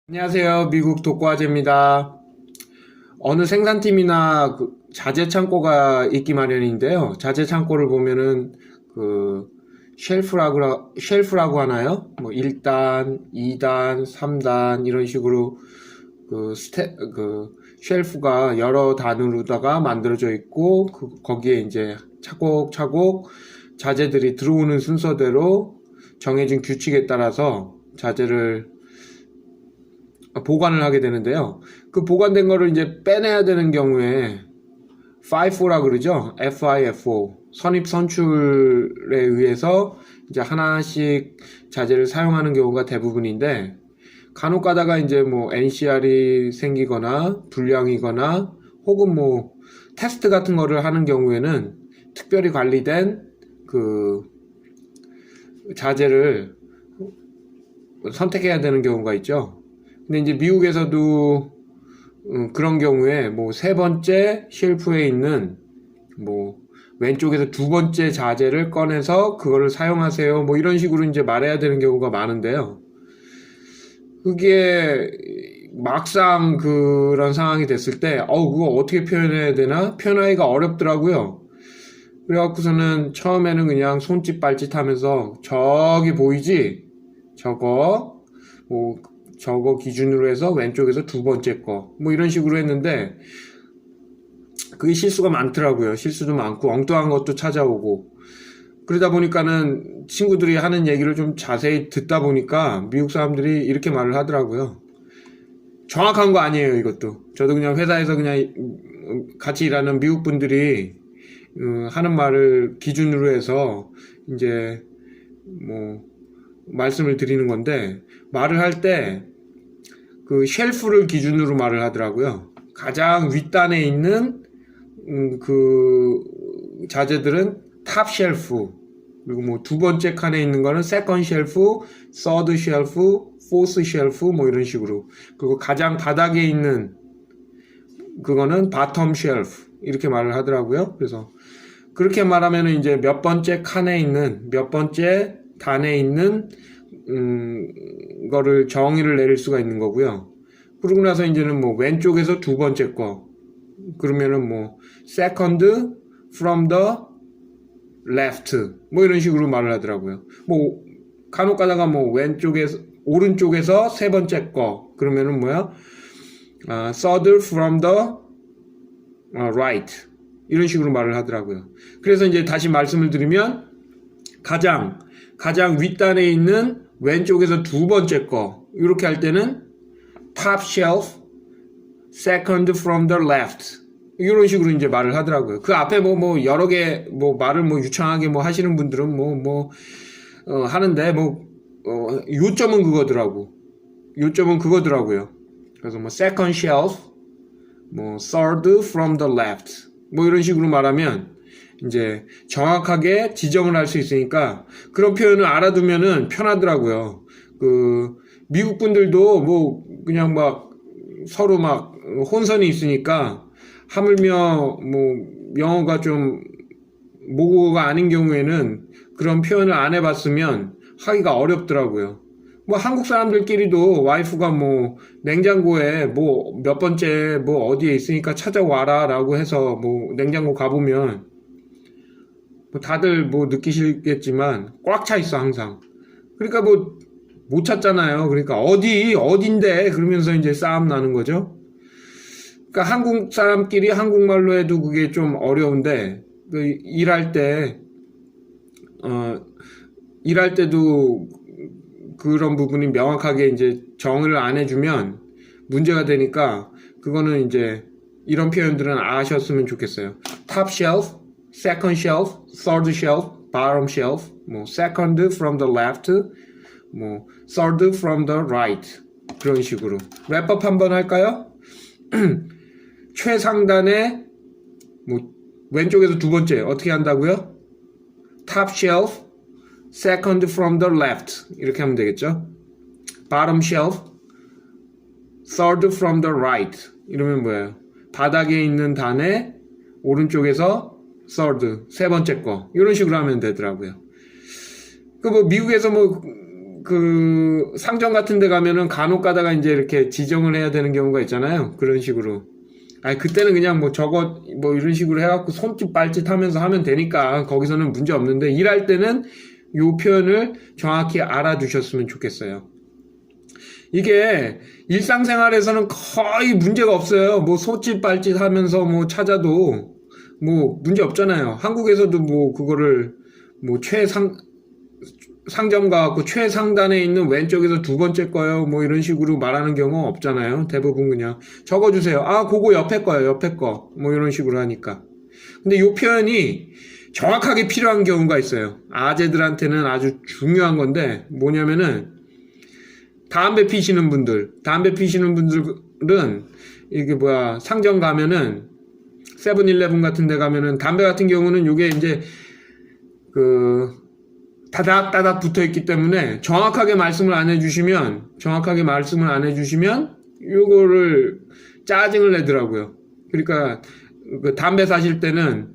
안녕하세요. 미국 독과제입니다. 어느 생산팀이나 자재 창고가 있기 마련인데요. 자재 창고를 보면은 쉘프라고 하나요? 뭐 1단, 2단, 3단 이런 식으로 쉘프가 여러 단으로다가 만들어져 있고 거기에 이제 차곡차곡 자재들이 들어오는 순서대로 정해진 규칙에 따라서 자재를 보관을 하게 되는데요. 그 보관된 거를 이제 빼내야 되는 경우에 FIFO라 그러죠. FIFO. 선입 선출에 의해서 이제 하나씩 자재를 사용하는 경우가 대부분인데, 간혹 가다가 이제 뭐 NCR이 생기거나 불량이거나 혹은 뭐 테스트 같은 거를 하는 경우에는 특별히 관리된 자재를 선택해야 되는 경우가 있죠. 근데 이제 미국에서도 그런 경우에 뭐 세 번째 쉘프에 있는 뭐 왼쪽에서 두 번째 자재를 꺼내서 그거를 사용하세요. 뭐 이런 식으로 이제 말해야 되는 경우가 많은데요. 그게 막상 그런 상황이 됐을 때, 그거 어떻게 표현해야 되나? 표현하기가 어렵더라고요. 그래갖고서는 처음에는 그냥 손짓 발짓 하면서 저기 보이지? 저거 기준으로 해서 왼쪽에서 두 번째 거 뭐 이런 식으로 했는데 그게 실수가 많더라고요. 실수도 많고 엉뚱한 것도 찾아오고 그러다 보니까는 친구들이 하는 얘기를 좀 자세히 듣다 보니까 미국 사람들이 이렇게 말을 하더라고요. 정확한 거 아니에요, 이것도. 저도 그냥 회사에서 그냥 같이 일하는 미국 분들이 하는 말을 기준으로 해서 이제 뭐 말씀을 드리는 건데, 말을 할 때 그 쉘프를 기준으로 말을 하더라고요. 가장 윗단에 있는 그 자재들은 탑 쉘프, 그리고 뭐 두 번째 칸에 있는 거는 세컨 쉘프, 서드 쉘프, 포스 쉘프 뭐 이런 식으로, 그리고 가장 바닥에 있는 그거는 바텀 쉘프 이렇게 말을 하더라고요. 그래서 그렇게 말하면 이제 몇 번째 칸에 있는, 몇 번째 단에 있는 거를 정의를 내릴 수가 있는 거고요. 그러고 나서 이제는 뭐 왼쪽에서 두 번째 거, 그러면은 뭐 second from the left 뭐 이런 식으로 말을 하더라고요. 뭐 간혹 가다가 뭐 오른쪽에서 세 번째 거, 그러면은 뭐야? third from the right 이런 식으로 말을 하더라고요. 그래서 이제 다시 말씀을 드리면 가장 윗단에 있는 왼쪽에서 두 번째 거 이렇게 할 때는 top shelf, second from the left 이런 식으로 이제 말을 하더라고요. 그 앞에 뭐 여러 개 뭐 말을 뭐 유창하게 뭐 하시는 분들은 하는데 요점은 그거더라고요. 그래서 뭐 second shelf, 뭐 third from the left 뭐 이런 식으로 말하면 이제 정확하게 지정을 할 수 있으니까 그런 표현을 알아두면은 편하더라고요. 미국 분들도 뭐 그냥 막 서로 막 혼선이 있으니까 하물며 뭐 영어가 좀 모국어가 아닌 경우에는 그런 표현을 안 해봤으면 하기가 어렵더라고요. 뭐 한국 사람들끼리도 와이프가 뭐 냉장고에 뭐 몇 번째 뭐 어디에 있으니까 찾아와라 라고 해서 뭐 냉장고 가보면 다들 뭐 느끼시겠지만 꽉 차 있어 항상. 그러니까 뭐 못 찾잖아요. 그러니까 어딘데 그러면서 이제 싸움 나는 거죠. 그러니까 한국 사람끼리 한국말로 해도 그게 좀 어려운데 일할 때도 그런 부분이 명확하게 이제 정의를 안 해주면 문제가 되니까 그거는 이제 이런 표현들은 아셨으면 좋겠어요. Top shelf, second shelf, third shelf, bottom shelf, 뭐 second from the left, 뭐 third from the right 그런 식으로 랩업 한번 할까요? 최상단에 뭐 왼쪽에서 두 번째 어떻게 한다고요? Top shelf, second from the left 이렇게 하면 되겠죠? Bottom shelf, third from the right 이러면 뭐예요? 바닥에 있는 단에 오른쪽에서 third 세 번째 거 이런 식으로 하면 되더라고요. 뭐 미국에서 뭐 그 상점 같은 데 가면은 간혹 가다가 이제 이렇게 지정을 해야 되는 경우가 있잖아요. 그런 식으로. 아니, 그때는 그냥 뭐 저거, 뭐 이런 식으로 해갖고 손짓 발짓 하면서 하면 되니까 거기서는 문제 없는데, 일할 때는 요 표현을 정확히 알아두셨으면 좋겠어요. 이게 일상생활에서는 거의 문제가 없어요. 뭐 손짓 발짓 하면서 뭐 찾아도 뭐 문제 없잖아요. 한국에서도 뭐 그거를 뭐 상점 가갖고 최상단에 있는 왼쪽에서 두 번째 거요 뭐 이런 식으로 말하는 경우 없잖아요. 대부분 그냥 적어주세요. 아, 그거 옆에 거요, 옆에 거. 뭐 이런 식으로 하니까. 근데 이 표현이 정확하게 필요한 경우가 있어요. 아재들한테는 아주 중요한 건데, 뭐냐면은 담배 피시는 분들은 이게 뭐야, 상점 가면은 세븐일레븐 같은 데 가면은 담배 같은 경우는 요게 이제 그 다닥다닥 붙어 있기 때문에 정확하게 말씀을 안 해주시면 요거를 짜증을 내더라고요. 그러니까 그 담배 사실 때는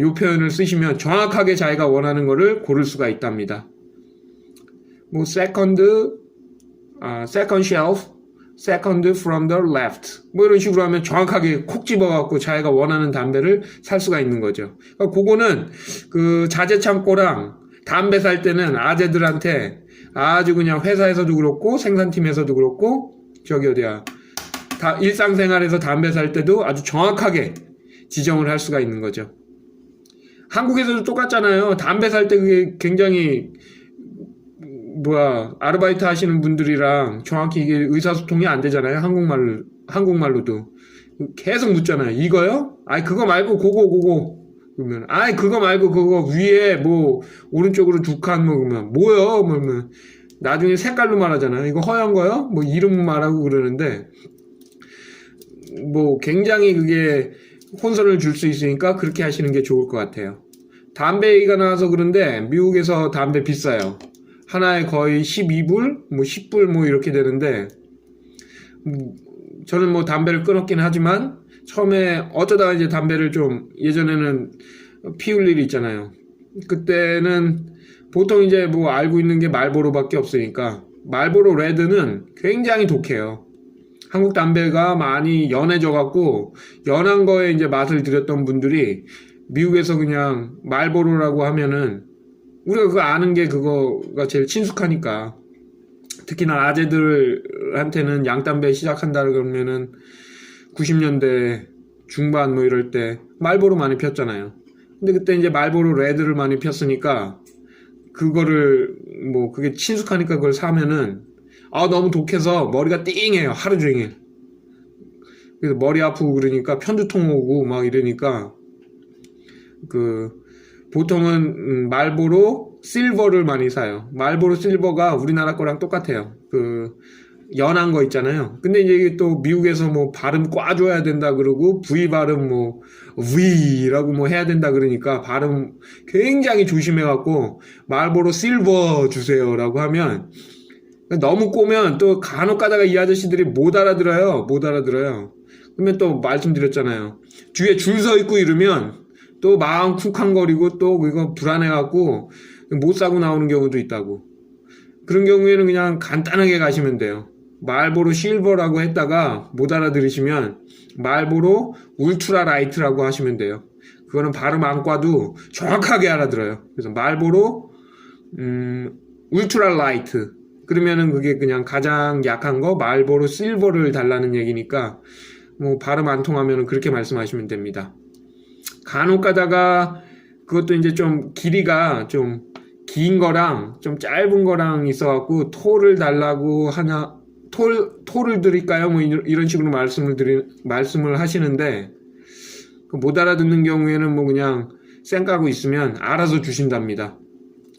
요 표현을 쓰시면 정확하게 자기가 원하는 거를 고를 수가 있답니다. 뭐 second shelf, second from the left 뭐 이런 식으로 하면 정확하게 콕 집어갖고 자기가 원하는 담배를 살 수가 있는 거죠. 그러니까 그거는 그 자재창고랑 담배 살 때는 아재들한테 아주 그냥 회사에서도 그렇고 생산팀에서도 그렇고 저기 어디야 일상생활에서 담배 살 때도 아주 정확하게 지정을 할 수가 있는 거죠. 한국에서도 똑같잖아요. 담배 살 때 그게 굉장히 아르바이트 하시는 분들이랑 정확히 이게 의사소통이 안 되잖아요. 한국말로도 계속 묻잖아요. 이거요? 아이, 그거 말고 그거 그러면 아이, 그거 말고 그거 위에 뭐 오른쪽으로 두 칸 뭐 그러면 뭐요? 뭐 나중에 색깔로 말하잖아요. 이거 허연 거요? 뭐 이름 말하고 그러는데 뭐 굉장히 그게 혼선을 줄 수 있으니까 그렇게 하시는 게 좋을 것 같아요. 담배 얘기가 나와서 그런데 미국에서 담배 비싸요. 하나에 거의 12불, 뭐 10불 뭐 이렇게 되는데 저는 뭐 담배를 끊었긴 하지만 처음에 어쩌다가 이제 담배를 좀 예전에는 피울 일이 있잖아요. 그때는 보통 이제 뭐 알고 있는 게 말보로밖에 없으니까 말보로 레드는 굉장히 독해요. 한국 담배가 많이 연해져 갖고 연한 거에 이제 맛을 들였던 분들이 미국에서 그냥 말보로라고 하면은 우리가 그거 아는 게 그거가 제일 친숙하니까 특히나 아재들한테는 양담배 시작한다 그러면은 90년대 중반 뭐 이럴 때 말보로 많이 폈잖아요. 근데 그때 이제 말보로 레드를 많이 폈으니까 그거를 뭐 그게 친숙하니까 그걸 사면은 너무 독해서 머리가 띵해요. 하루 종일. 그래서 머리 아프고 그러니까 편두통 오고 막 이러니까 보통은 말보로 실버를 많이 사요. 말보로 실버가 우리나라 거랑 똑같아요. 연한 거 있잖아요. 근데 이제 이게 또 미국에서 뭐 발음 꽈줘야 된다 그러고 V 발음 뭐 V라고 뭐 해야 된다 그러니까 발음 굉장히 조심해갖고 말보로 실버 주세요라고 하면 너무 꼬면 또 간혹 가다가 이 아저씨들이 못 알아들어요. 그러면 또 말씀드렸잖아요. 뒤에 줄 서 있고 이러면 또 마음 쿵쾅거리고 또 이거 불안해갖고 못 사고 나오는 경우도 있다고. 그런 경우에는 그냥 간단하게 가시면 돼요. 말보로 실버라고 했다가 못 알아들으시면 말보로 울트라 라이트라고 하시면 돼요. 그거는 발음 안 꽈도 정확하게 알아들어요. 그래서 말보로 울트라 라이트 그러면은 그게 그냥 가장 약한 거 말보로 실버를 달라는 얘기니까 뭐 발음 안 통하면은 그렇게 말씀하시면 됩니다. 간혹 가다가 그것도 이제 좀 길이가 좀 긴 거랑 좀 짧은 거랑 있어갖고 톨을 달라고 하냐, 톨을 드릴까요? 뭐 이런 식으로 말씀을 하시는데 못 알아듣는 경우에는 뭐 그냥 쌩까고 있으면 알아서 주신답니다.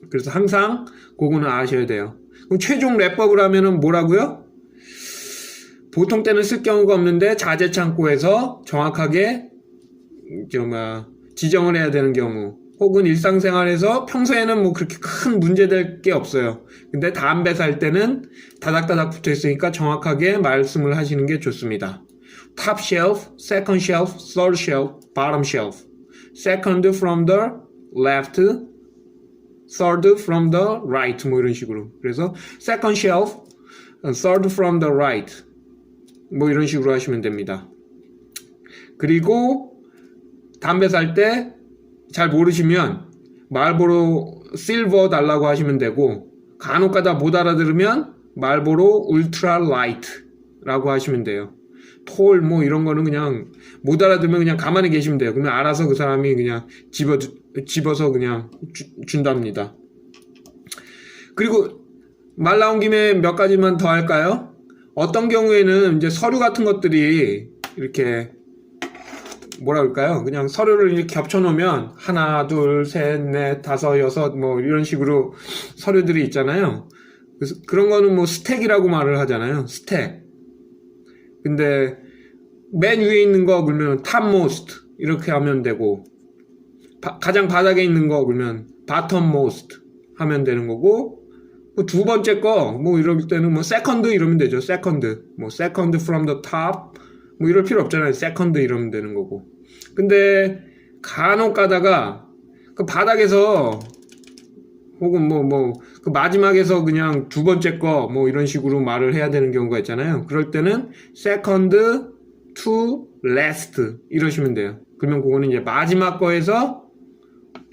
그래서 항상 그거는 아셔야 돼요. 그럼 최종 랩법을 하면은 뭐라고요? 보통 때는 쓸 경우가 없는데 자재창고에서 정확하게 지정을 해야 되는 경우 혹은 일상생활에서 평소에는 뭐 그렇게 큰 문제될 게 없어요. 근데 담배 살 때는 다닥다닥 붙어 있으니까 정확하게 말씀을 하시는 게 좋습니다. Top shelf, second shelf, third shelf, bottom shelf. Second from the left, third from the right 뭐 이런 식으로. 그래서 second shelf, third from the right 뭐 이런 식으로 하시면 됩니다. 그리고 담배 살 때 잘 모르시면 말보로 실버 달라고 하시면 되고, 간혹가다 못 알아들으면 말보로 울트라 라이트라고 하시면 돼요. 톨 뭐 이런 거는 그냥 못 알아들으면 그냥 가만히 계시면 돼요. 그러면 알아서 그 사람이 그냥 집어서 그냥 준답니다. 그리고 말 나온 김에 몇 가지만 더 할까요? 어떤 경우에는 이제 서류 같은 것들이 이렇게 뭐라 그럴까요? 그냥 서류를 이렇게 겹쳐 놓으면 하나, 둘, 셋, 넷, 다섯, 여섯 뭐 이런 식으로 서류들이 있잖아요. 그래서 그런 거는 뭐 스택이라고 말을 하잖아요. 스택. 근데 맨 위에 있는 거 그러면 topmost 이렇게 하면 되고, 가장 바닥에 있는 거 그러면 bottommost 하면 되는 거고, 두 번째 거 뭐 이럴 때는 뭐 second 이러면 되죠. second 뭐 second from the top 뭐 이럴 필요 없잖아요. second 이러면 되는 거고. 근데 간혹 가다가 그 바닥에서 혹은 그 마지막에서 그냥 두 번째 거 뭐 이런 식으로 말을 해야 되는 경우가 있잖아요. 그럴 때는 second to last 이러시면 돼요. 그러면 그거는 이제 마지막 거에서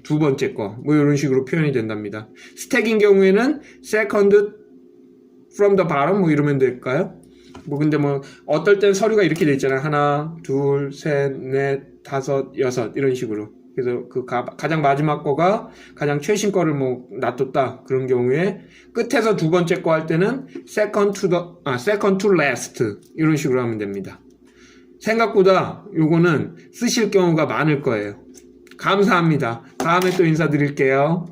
두 번째 거 뭐 이런 식으로 표현이 된답니다. 스택인 경우에는 second from the bottom 뭐 이러면 될까요? 뭐 근데 뭐 어떨 땐 서류가 이렇게 돼 있잖아요. 하나, 둘, 셋, 넷, 다섯, 여섯 이런 식으로. 그래서 그 가장 마지막 거가 가장 최신 거를 뭐 놔뒀다. 그런 경우에 끝에서 두 번째 거 할 때는 second to last 이런 식으로 하면 됩니다. 생각보다 요거는 쓰실 경우가 많을 거예요. 감사합니다. 다음에 또 인사드릴게요.